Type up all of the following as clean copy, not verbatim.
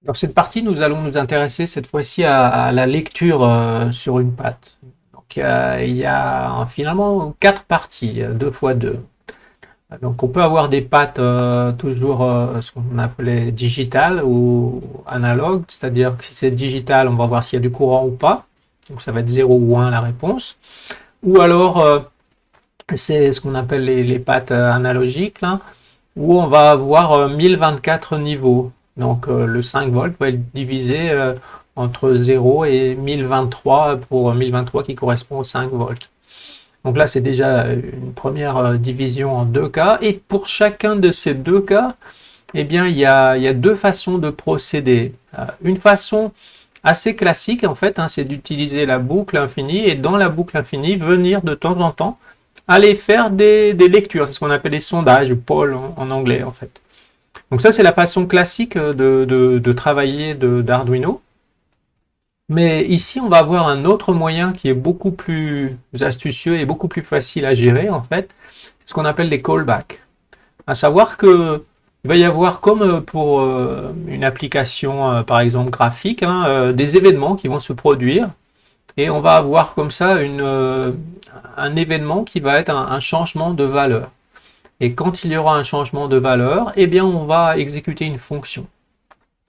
Dans cette partie, nous allons nous intéresser cette fois-ci à la lecture sur une patte. Donc, il y a finalement 4 parties, 2 fois 2. Donc, on peut avoir des pattes toujours ce qu'on appelait digitales ou analogues, c'est-à-dire que si c'est digital, on va voir s'il y a du courant ou pas. Donc, ça va être 0 ou 1 la réponse. Ou alors, c'est ce qu'on appelle les pattes analogiques, là, où on va avoir 1024 niveaux. Donc le 5 volts va être divisé entre 0 et 1023 pour 1023 qui correspond aux 5 volts. Donc là, c'est déjà une première division en deux cas. Et pour chacun de ces deux cas, eh bien, il y a deux façons de procéder. Une façon assez classique, en fait, hein, c'est d'utiliser la boucle infinie et dans la boucle infinie, venir de temps en temps aller faire des lectures. C'est ce qu'on appelle des sondages, ou poll en anglais, en fait. Donc ça, c'est la façon classique de travailler d'Arduino. Mais ici, on va avoir un autre moyen qui est beaucoup plus astucieux et beaucoup plus facile à gérer, en fait. C'est ce qu'on appelle les callbacks. À savoir que il va y avoir, comme pour une application, par exemple, graphique, hein, des événements qui vont se produire. Et on va avoir comme ça un événement qui va être un changement de valeur. Et quand il y aura un changement de valeur, eh bien, on va exécuter une fonction.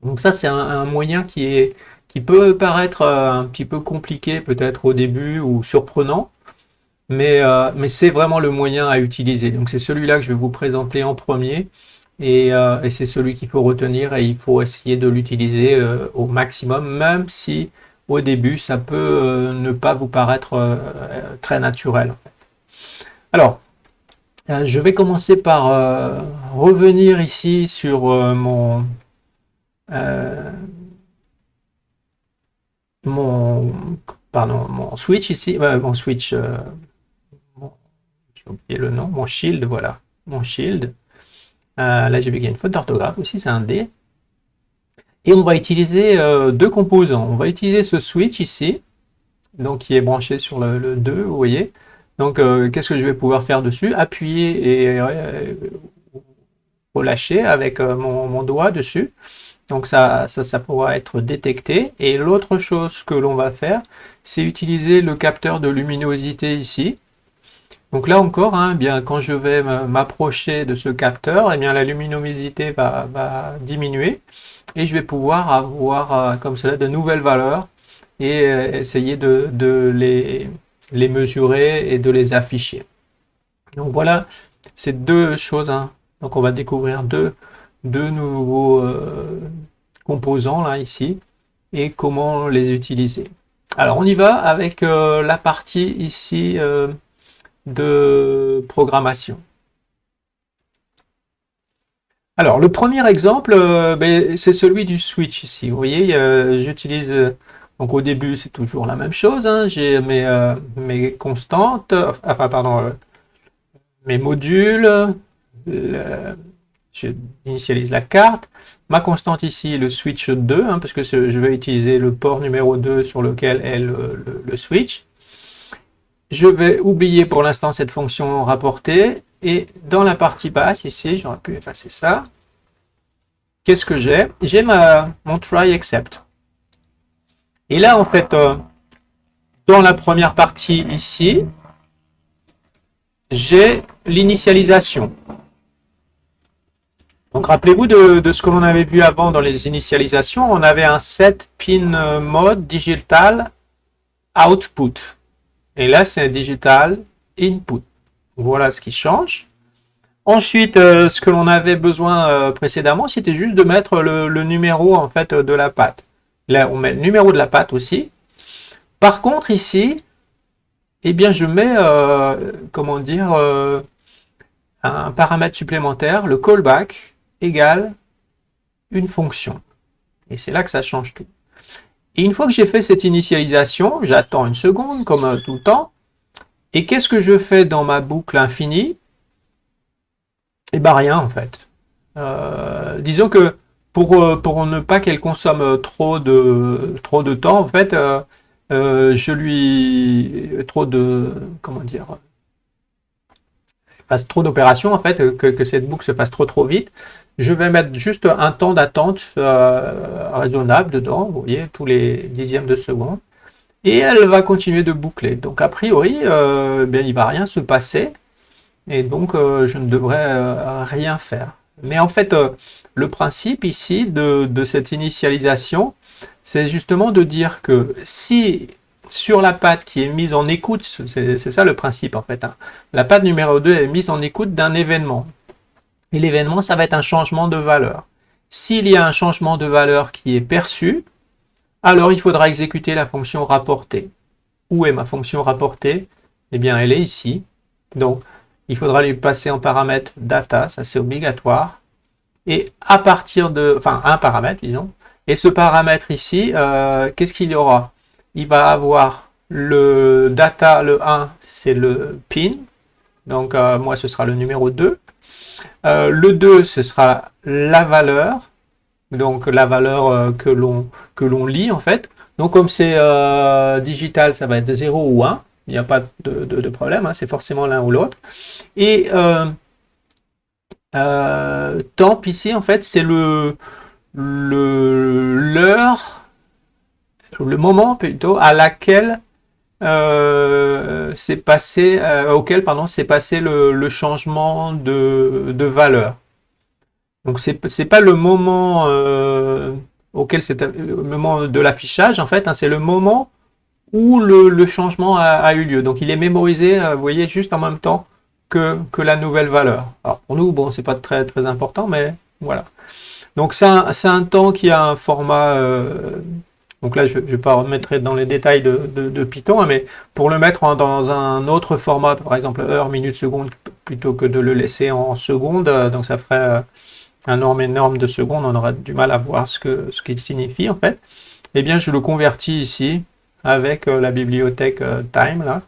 Donc ça, c'est un moyen qui peut paraître un petit peu compliqué peut-être au début ou surprenant, mais c'est vraiment le moyen à utiliser. Donc c'est celui-là que je vais vous présenter en premier et c'est celui qu'il faut retenir et il faut essayer de l'utiliser au maximum, même si au début ça peut ne pas vous paraître très naturel. Alors, je vais commencer par revenir ici sur euh, mon, mon switch ici, mon switch, j'ai oublié le nom, mon shield, voilà, mon shield. Là, j'ai vu qu'il y a une faute d'orthographe aussi, c'est un D. Et on va utiliser deux composants. On va utiliser ce switch ici, donc qui est branché sur le 2, vous voyez. Donc, qu'est-ce que je vais pouvoir faire dessus? Appuyer et relâcher avec mon doigt dessus. Donc ça pourra être détecté. Et l'autre chose que l'on va faire, c'est utiliser le capteur de luminosité ici. Donc là encore, hein, bien, quand je vais m'approcher de ce capteur, eh bien, la luminosité va diminuer et je vais pouvoir avoir comme cela de nouvelles valeurs et essayer de les mesurer et de les afficher. Donc voilà, ces deux choses, hein. Donc on va découvrir deux nouveaux composants là ici et comment les utiliser. Alors on y va avec la partie ici de programmation. Alors le premier exemple, ben, c'est celui du switch ici. Vous voyez, j'utilise donc au début c'est toujours la même chose. Hein, j'ai mes constantes, enfin pardon, mes modules. J'initialise la carte. Ma constante ici, le switch 2, hein, parce que je vais utiliser le port numéro 2 sur lequel est le switch. Je vais oublier pour l'instant cette fonction rapportée. Et dans la partie basse, ici, j'aurais pu effacer ça. Qu'est-ce que j'ai? J'ai mon try except. Et là, en fait, dans la première partie ici, j'ai l'initialisation. Donc rappelez-vous de ce que l'on avait vu avant dans les initialisations, on avait un set pin mode digital output. Et là, c'est un digital input. Voilà ce qui change. Ensuite, ce que l'on avait besoin précédemment, c'était juste de mettre le numéro en fait de la patte. Là, on met le numéro de la patte aussi. Par contre, ici, eh bien, je mets, comment dire, un paramètre supplémentaire, le callback égale une fonction. Et c'est là que ça change tout. Et une fois que j'ai fait cette initialisation, j'attends une seconde, comme tout le temps. Et qu'est-ce que je fais dans ma boucle infinie? Eh bien, rien, en fait. Disons que pour ne pas qu'elle consomme trop de temps, en fait, je lui... trop de... comment dire? fasse trop d'opérations, en fait, que cette boucle se fasse trop vite, je vais mettre juste un temps d'attente raisonnable dedans, vous voyez, tous les dixièmes de seconde, et elle va continuer de boucler. Donc a priori, bien, il ne va rien se passer, et donc je ne devrais rien faire. Mais en fait, le principe ici de cette initialisation, c'est justement de dire que si sur la patte qui est mise en écoute, c'est ça le principe en fait, hein, la patte numéro 2 est mise en écoute d'un événement. Et l'événement, ça va être un changement de valeur. S'il y a un changement de valeur qui est perçu, alors il faudra exécuter la fonction rapporter. Où est ma fonction rapporter? Eh bien, elle est ici. Donc, il faudra lui passer en paramètre data, ça c'est obligatoire. Et à partir de, enfin, un paramètre, disons. Et ce paramètre ici, qu'est-ce qu'il y aura? Il va avoir le data, le 1, c'est le pin. Donc, moi, ce sera le numéro 2. Le 2, ce sera la valeur. Donc, la valeur que l'on lit, en fait. Donc, comme c'est digital, ça va être 0 ou 1. Il n'y a pas de problème, hein, c'est forcément l'un ou l'autre. Et temp ici, en fait, c'est l'heure, le moment plutôt à laquelle c'est passé, auquel pardon, c'est passé le changement de valeur. Donc c'est pas le moment auquel c'est le moment de l'affichage en fait, hein, c'est le moment où le changement a eu lieu. Donc il est mémorisé, vous voyez, juste en même temps que la nouvelle valeur. Alors pour nous, bon, c'est pas très très important, mais voilà. Donc c'est un temps qui a un format. Donc là, je ne vais pas remettre dans les détails de Python, hein, mais pour le mettre dans un autre format, par exemple heure, minute, seconde, plutôt que de le laisser en secondes, donc ça ferait un nombre énorme de secondes, on aurait du mal à voir ce qu'il signifie en fait. Eh bien, je le convertis ici avec la bibliothèque time là.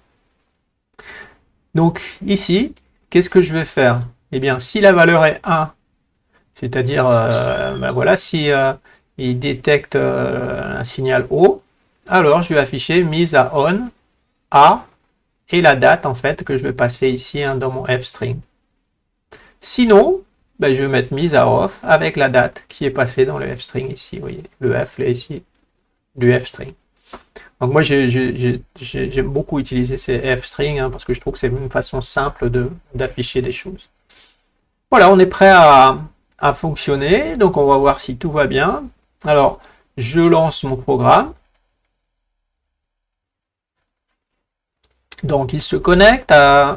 Donc ici, qu'est-ce que je vais faire? Eh bien, si la valeur est 1, c'est-à-dire, ben voilà, si il détecte un signal haut, alors je vais afficher mise à on, A, et la date en fait que je vais passer ici hein, dans mon f-string. Sinon, ben, je vais mettre mise à off avec la date qui est passée dans le f-string ici, vous voyez, le f là ici, du f-string. Donc moi j'aime beaucoup utiliser ces f-strings hein, parce que je trouve que c'est une façon simple d'afficher des choses. Voilà, on est prêt à fonctionner, donc on va voir si tout va bien. Alors, je lance mon programme. Donc, il se connecte,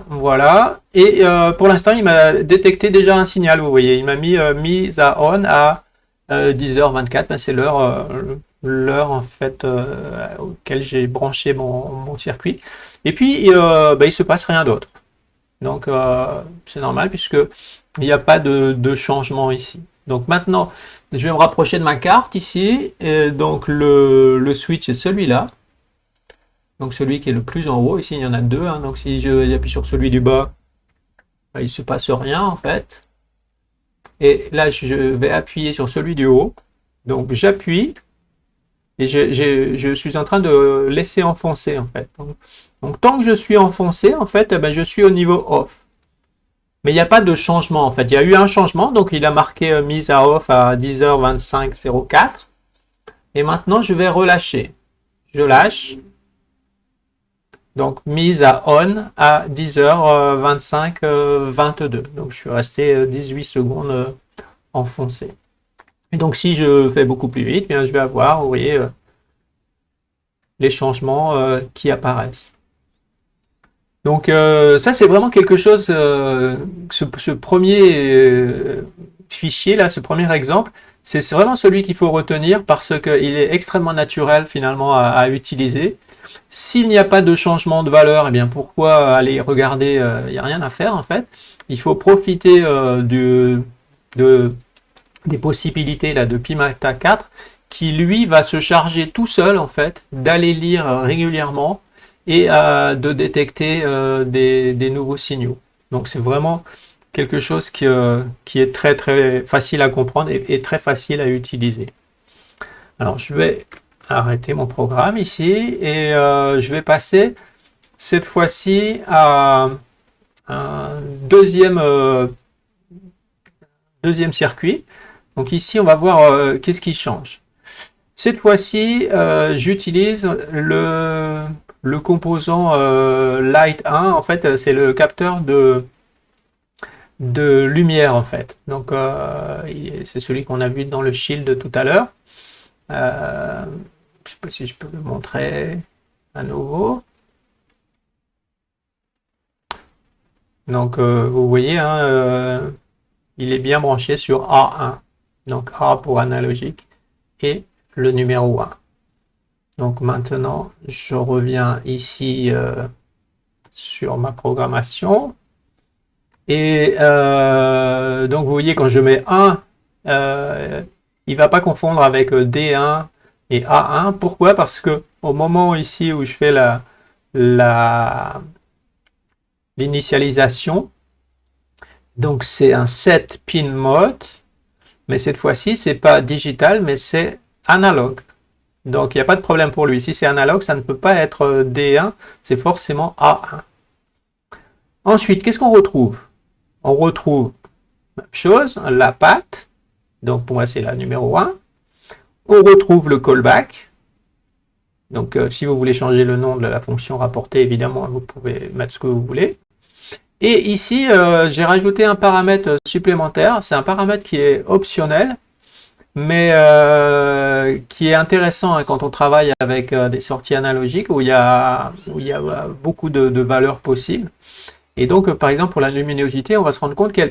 voilà. Et pour l'instant, il m'a détecté déjà un signal, vous voyez. Il m'a mis mise à on à 10h24, ben, c'est l'heure en fait auquel j'ai branché mon circuit. Et puis, ben, il se passe rien d'autre. Donc, c'est normal puisque il n'y a pas de changement ici. Donc maintenant, je vais me rapprocher de ma carte ici. Et donc le switch est celui-là. Donc celui qui est le plus en haut. Ici, il y en a deux. Hein. Donc si j'appuie sur celui du bas, il ne se passe rien en fait. Et là, je vais appuyer sur celui du haut. Donc j'appuie. Et je suis en train de laisser enfoncer en fait. Donc tant que je suis enfoncé, en fait, eh ben, je suis au niveau off. Mais il n'y a pas de changement en fait. Il y a eu un changement, donc il a marqué mise à off à 10h25.04. Et maintenant, je vais relâcher. Je lâche. Donc mise à on à 10h25.22. Donc je suis resté 18 secondes enfoncé. Et donc si je fais beaucoup plus vite, bien, je vais avoir, vous voyez, les changements qui apparaissent. Donc ça c'est vraiment quelque chose, ce premier fichier là, ce premier exemple, c'est vraiment celui qu'il faut retenir parce qu'il est extrêmement naturel finalement à utiliser. S'il n'y a pas de changement de valeur, eh bien pourquoi aller regarder, il n'y a rien à faire en fait. Il faut profiter des possibilités là, de Pimata 4 qui lui va se charger tout seul en fait d'aller lire régulièrement et de détecter des nouveaux signaux. Donc c'est vraiment quelque chose qui est très très facile à comprendre et très facile à utiliser. Alors je vais arrêter mon programme ici et je vais passer cette fois-ci à deuxième, deuxième circuit. Donc ici, on va voir qu'est-ce qui change. Cette fois-ci, j'utilise le composant Light 1. En fait, c'est le capteur de lumière, en fait. Donc, c'est celui qu'on a vu dans le shield tout à l'heure. Je ne sais pas si je peux le montrer à nouveau. Donc, vous voyez, hein, il est bien branché sur A1. Donc, A pour analogique et le numéro 1. Donc, maintenant, je reviens ici sur ma programmation. Et donc, vous voyez, quand je mets 1, il ne va pas confondre avec D1 et A1. Pourquoi? Parce que au moment ici où je fais l'initialisation, donc c'est un set pin mode, mais cette fois-ci, c'est pas digital, mais c'est analogue. Donc, il n'y a pas de problème pour lui. Si c'est analogue, ça ne peut pas être D1, c'est forcément A1. Ensuite, qu'est-ce qu'on retrouve? On retrouve, même chose, la patte. Donc, pour moi, c'est la numéro 1. On retrouve le callback. Donc, si vous voulez changer le nom de la fonction rapportée, évidemment, vous pouvez mettre ce que vous voulez. Et ici, j'ai rajouté un paramètre supplémentaire. C'est un paramètre qui est optionnel, mais qui est intéressant hein, quand on travaille avec des sorties analogiques où il y a beaucoup de valeurs possibles. Et donc, par exemple, pour la luminosité, on va se rendre compte qu'elle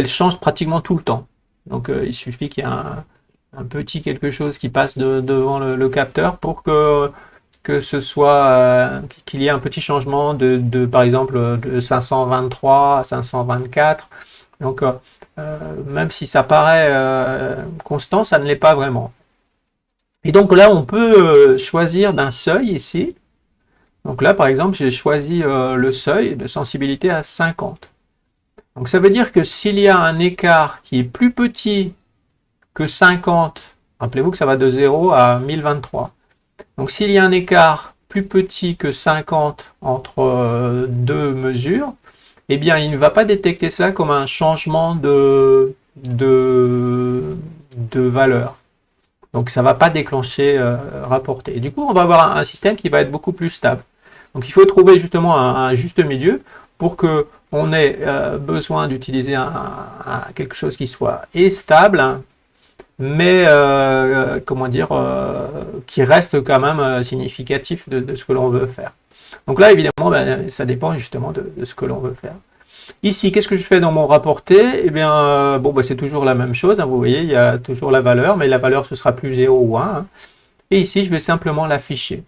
change pratiquement tout le temps. Donc, il suffit qu'il y ait un petit quelque chose qui passe devant le capteur pour que ce soit qu'il y ait un petit changement par exemple de 523 à 524. Donc même si ça paraît constant, ça ne l'est pas vraiment. Et donc là, on peut choisir d'un seuil ici. Donc là, par exemple, j'ai choisi le seuil de sensibilité à 50. Donc ça veut dire que s'il y a un écart qui est plus petit que 50, rappelez-vous que ça va de 0 à 1023. Donc s'il y a un écart plus petit que 50 entre deux mesures, eh bien il ne va pas détecter cela comme un changement de valeur. Donc ça ne va pas déclencher rapporté. Et du coup, on va avoir un système qui va être beaucoup plus stable. Donc il faut trouver justement un juste milieu pour qu'on ait besoin d'utiliser quelque chose qui soit stable, mais comment dire, qui reste quand même significatif de ce que l'on veut faire. Donc là, évidemment, ben, ça dépend justement de ce que l'on veut faire. Ici, qu'est-ce que je fais dans mon rapporté? Eh bien, bon, ben, c'est toujours la même chose. Hein, vous voyez, il y a toujours la valeur, mais la valeur, ce sera plus 0 ou 1. Hein. Et ici, je vais simplement l'afficher.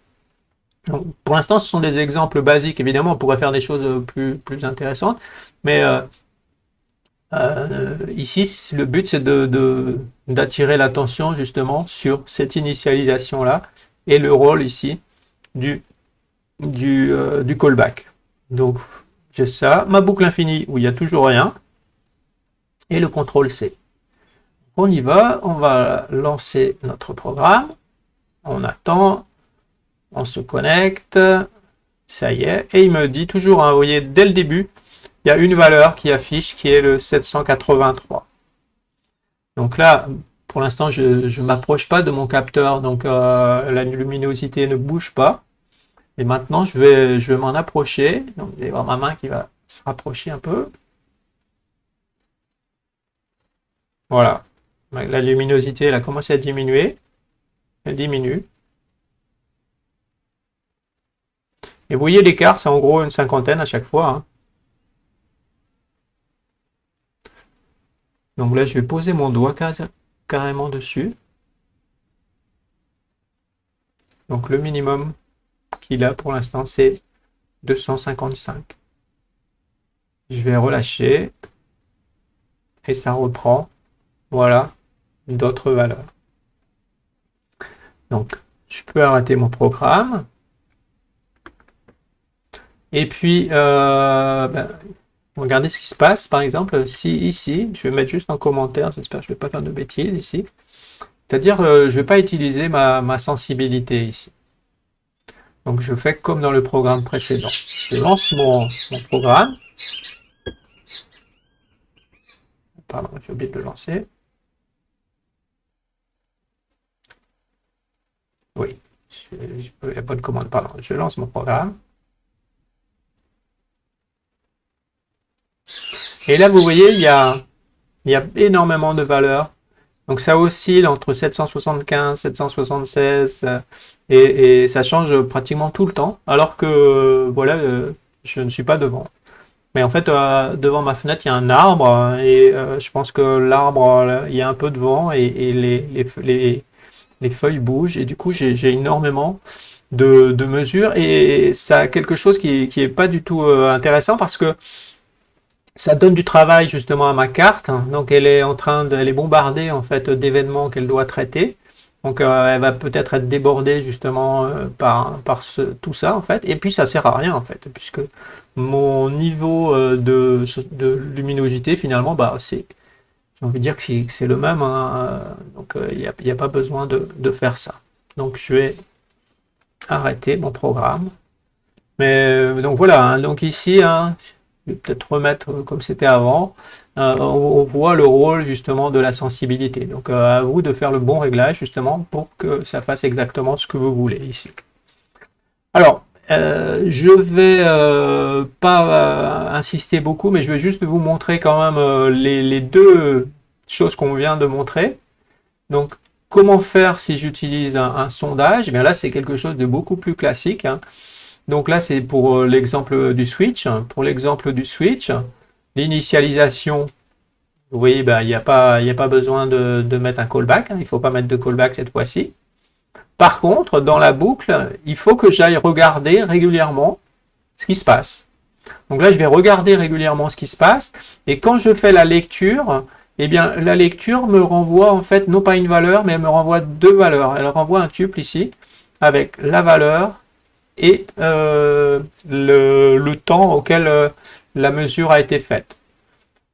Pour l'instant, ce sont des exemples basiques. Évidemment, on pourrait faire des choses plus intéressantes. Mais ici, le but, c'est d'attirer l'attention justement sur cette initialisation-là et le rôle ici du callback. Donc, j'ai ça, ma boucle infinie où il n'y a toujours rien, et le CTRL-C. On y va, on va lancer notre programme, on attend, on se connecte, ça y est, et il me dit toujours, hein, vous voyez, dès le début, il y a une valeur qui affiche qui est le 783. Donc là, pour l'instant, je ne m'approche pas de mon capteur, donc la luminosité ne bouge pas. Et maintenant, je vais m'en approcher. Donc, vous allez voir ma main qui va se rapprocher un peu. Voilà. La luminosité, elle a commencé à diminuer. Elle diminue. Et vous voyez l'écart, c'est en gros une cinquantaine à chaque fois. Hein. Donc là, je vais poser mon doigt carrément dessus. Donc le minimum qu'il a pour l'instant, c'est 255. Je vais relâcher. Et ça reprend. Voilà. D'autres valeurs. Donc, je peux arrêter mon programme. Et puis, regardez ce qui se passe. Par exemple, si ici, je vais mettre juste en commentaire, j'espère que je ne vais pas faire de bêtises ici. C'est-à-dire, je ne vais pas utiliser ma sensibilité ici. Donc je fais comme dans le programme précédent. Je lance mon programme. Pardon, j'ai oublié de le lancer. Oui, la bonne commande, pardon. Je lance mon programme. Et là, vous voyez, il y a énormément de valeurs. Donc ça oscille entre 775, 776 et ça change pratiquement tout le temps. Alors que voilà, je ne suis pas devant. Mais en fait, devant ma fenêtre, il y a un arbre et je pense que l'arbre, il y a un peu de vent et les feuilles bougent. Et du coup, j'ai énormément de mesures et ça a quelque chose qui est pas du tout intéressant parce que ça donne du travail justement à ma carte. Donc elle est elle est bombardée en fait d'événements qu'elle doit traiter. Donc elle va peut-être être débordée justement par tout ça en fait. Et puis ça sert à rien en fait, puisque mon niveau de luminosité finalement, bah c'est, j'ai envie de dire que c'est le même. Hein. Donc il n'y a pas besoin de faire ça. Donc je vais arrêter mon programme. Mais donc voilà, hein, donc ici, hein, je vais peut-être remettre comme c'était avant. On voit le rôle justement de la sensibilité. Donc à vous de faire le bon réglage justement pour que ça fasse exactement ce que vous voulez ici. Alors, je vais pas insister beaucoup, mais je vais juste vous montrer quand même les deux choses qu'on vient de montrer. Donc, comment faire si j'utilise un sondage? Eh bien là, c'est quelque chose de beaucoup plus classique. Hein. Donc là, c'est pour l'exemple du switch. Pour l'exemple du switch, l'initialisation, vous voyez, ben, il n'y a pas besoin de mettre un callback. Hein. Il ne faut pas mettre de callback cette fois-ci. Par contre, dans la boucle, il faut que j'aille regarder régulièrement ce qui se passe. Donc là, je vais regarder régulièrement ce qui se passe. Et quand je fais la lecture, eh bien, la lecture me renvoie en fait non pas une valeur, mais elle me renvoie deux valeurs. Elle renvoie un tuple ici avec la valeur et le temps auquel la mesure a été faite.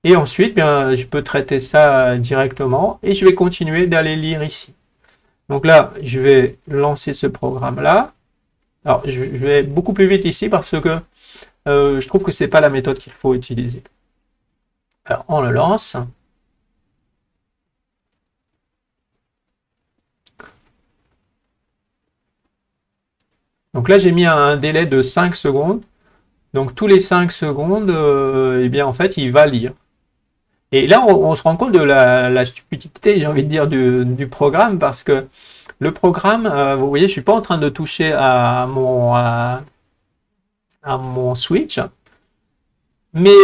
Et ensuite, bien, je peux traiter ça directement et je vais continuer d'aller lire ici. Donc là, je vais lancer ce programme-là. Alors, je vais beaucoup plus vite ici parce que je trouve que c'est pas la méthode qu'il faut utiliser. Alors, on le lance. Donc là, j'ai mis un délai de 5 secondes. Donc tous les 5 secondes, eh bien en fait, il va lire. Et là, on se rend compte de la stupidité, j'ai envie de dire, du programme, parce que le programme, vous voyez, je suis pas en train de toucher à mon switch, mais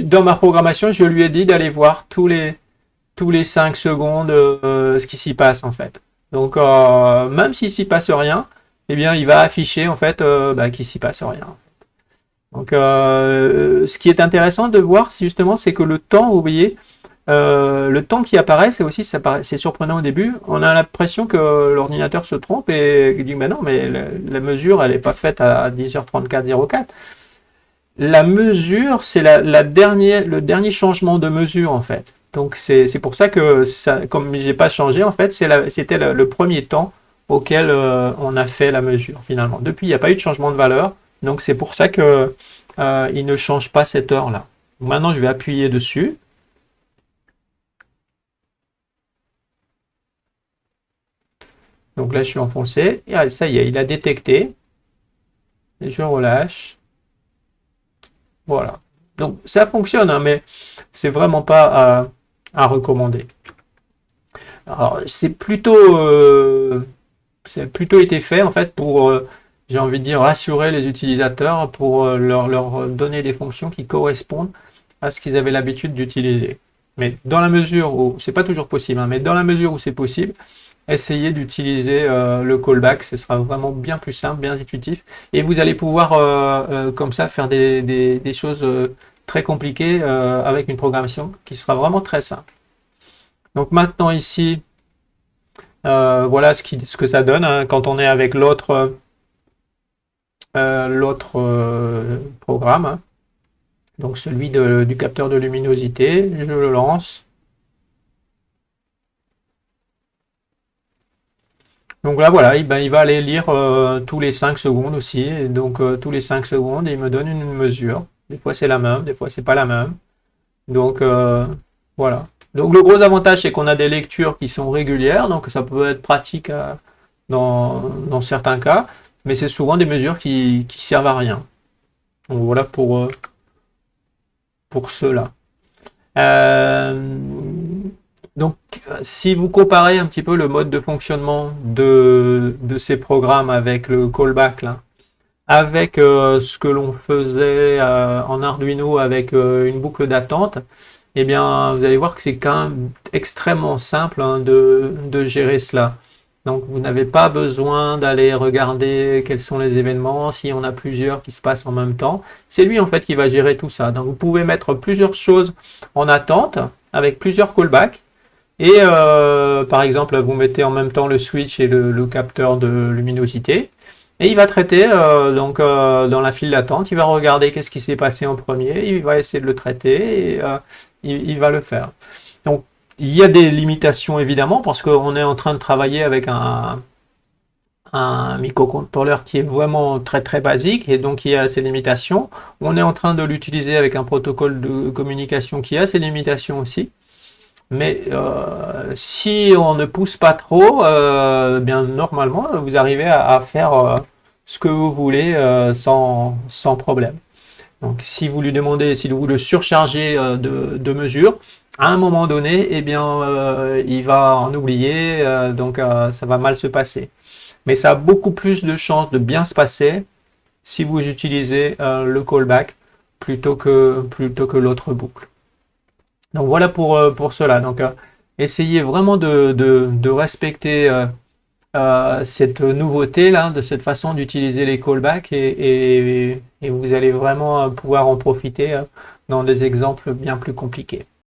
dans ma programmation, je lui ai dit d'aller voir tous les 5 secondes ce qui s'y passe en fait. Donc même s'il s'y passe rien, eh bien il va afficher en fait qu'il s'y passe rien. Donc ce qui est intéressant de voir justement, c'est que le temps, vous voyez, le temps qui apparaît, c'est surprenant au début. On a l'impression que l'ordinateur se trompe et dit mais non, mais la mesure elle n'est pas faite à 10h34,04. La mesure, c'est le dernier changement de mesure en fait. Donc c'est pour ça que ça, comme j'ai pas changé en fait, c'était le premier temps auquel on a fait la mesure finalement. Depuis, il n'y a pas eu de changement de valeur, donc c'est pour ça que il ne change pas cette heure-là. Maintenant, je vais appuyer dessus. Donc là, je suis enfoncé. Et ça y est, il a détecté. Et je relâche. Voilà. Donc ça fonctionne, hein, mais c'est vraiment pas à recommander. Alors c'est plutôt été fait en fait pour, j'ai envie de dire, rassurer les utilisateurs pour leur donner des fonctions qui correspondent à ce qu'ils avaient l'habitude d'utiliser. Mais dans la mesure où, c'est pas toujours possible, hein, mais dans la mesure où c'est possible, essayez d'utiliser le callback, ce sera vraiment bien plus simple, bien intuitif, et vous allez pouvoir comme ça faire des choses très compliquées avec une programmation qui sera vraiment très simple. Donc maintenant ici, voilà ce que ça donne hein, quand on est avec l'autre programme, hein. Donc celui du capteur de luminosité, je le lance. Donc là, voilà, ben, il va aller lire tous les 5 secondes aussi. Et donc, tous les 5 secondes, il me donne une mesure. Des fois, c'est la même, des fois, c'est pas la même. Donc, voilà. Donc, le gros avantage, c'est qu'on a des lectures qui sont régulières. Donc, ça peut être pratique dans certains cas. Mais c'est souvent des mesures qui servent à rien. Donc, voilà pour cela. Euh, donc, si vous comparez un petit peu le mode de fonctionnement de ces programmes avec le callback, là, avec ce que l'on faisait en Arduino avec une boucle d'attente, eh bien, vous allez voir que c'est quand même extrêmement simple hein, de gérer cela. Donc, vous n'avez pas besoin d'aller regarder quels sont les événements, si on a plusieurs qui se passent en même temps. C'est lui, en fait, qui va gérer tout ça. Donc, vous pouvez mettre plusieurs choses en attente avec plusieurs callbacks. Et par exemple, vous mettez en même temps le switch et le capteur de luminosité. Et il va traiter dans la file d'attente, il va regarder qu'est-ce qui s'est passé en premier, il va essayer de le traiter et il va le faire. Donc il y a des limitations évidemment parce qu'on est en train de travailler avec un microcontrôleur qui est vraiment très très basique et donc il y a ses limitations. On est en train de l'utiliser avec un protocole de communication qui a ses limitations aussi. Mais si on ne pousse pas trop, bien normalement, vous arrivez à faire ce que vous voulez sans problème. Donc si vous lui demandez, si vous le surchargez de mesures, à un moment donné, eh bien, il va en oublier, donc ça va mal se passer. Mais ça a beaucoup plus de chances de bien se passer si vous utilisez le callback plutôt que l'autre boucle. Donc voilà pour cela. Donc essayez vraiment de respecter cette nouveauté là, de cette façon d'utiliser les callbacks et vous allez vraiment pouvoir en profiter dans des exemples bien plus compliqués.